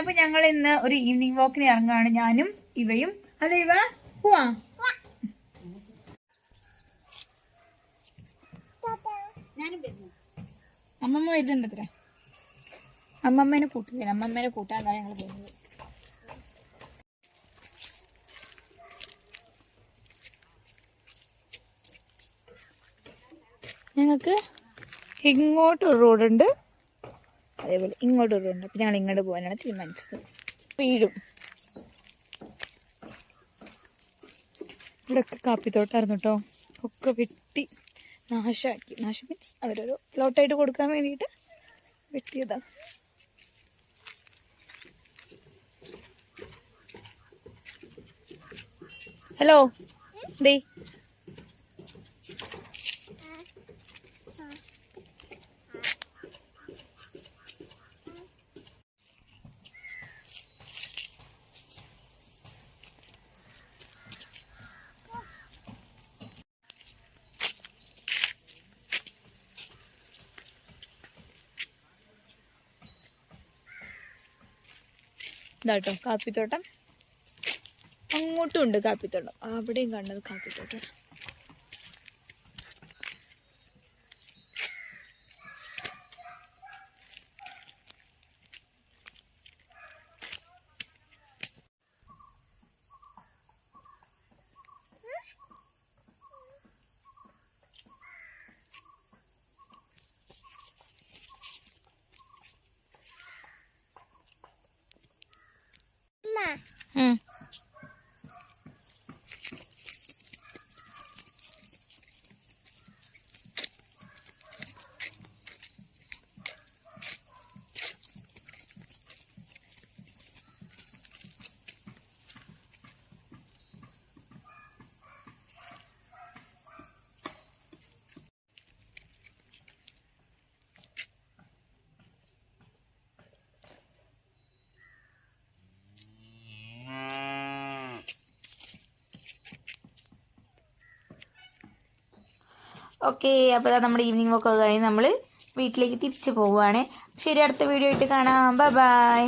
അപ്പൊ ഞങ്ങൾ ഇന്ന് ഒരു ഈവനിങ് വാക്കിന് ഇറങ്ങുകയാണ്, ഞാനും ഇവയും. അല്ലെ ഇവ? പോവാ. അമ്മമ്മ വരുന്നുണ്ട് അത്ര. അമ്മമ്മേനെ കൂട്ടുന്നില്ല, അമ്മമ്മേനെ കൂട്ടാനാണ് ഞങ്ങൾ പോകുന്നത്. ഞങ്ങൾക്ക് ഇങ്ങോട്ടൊരു റോഡുണ്ട്, അതേപോലെ ഇങ്ങോട്ടൊരു റോഡുണ്ട്. അപ്പം ഞങ്ങൾ ഇങ്ങോട്ട് പോകാനാണ് തീരുമാനിച്ചത്. വീടും ഇവിടെയൊക്കെ കാപ്പിത്തോട്ടായിരുന്നു കേട്ടോ, ഒക്കെ വെട്ടി നാശമാക്കി. നാശം മീൻസ് അവരൊരു പ്ലോട്ടായിട്ട് കൊടുക്കാൻ വേണ്ടിയിട്ട് വെട്ടിയതാണ്. ഹലോ ദേ ഇതാട്ടോ കാപ്പിത്തോട്ടം. അങ്ങോട്ടും ഉണ്ട് കാപ്പിത്തോട്ടം, അവിടെയും കണ്ടത് കാപ്പിത്തോട്ടം. ഓക്കെ, അപ്പോൾ നമ്മുടെ ഈവനിങ് വർക്ക് കഴിഞ്ഞ് നമ്മൾ വീട്ടിലേക്ക് തിരിച്ചു പോവുകയാണ്. ശരി, അടുത്ത വീഡിയോ ആയിട്ട് കാണാം. Bye bye.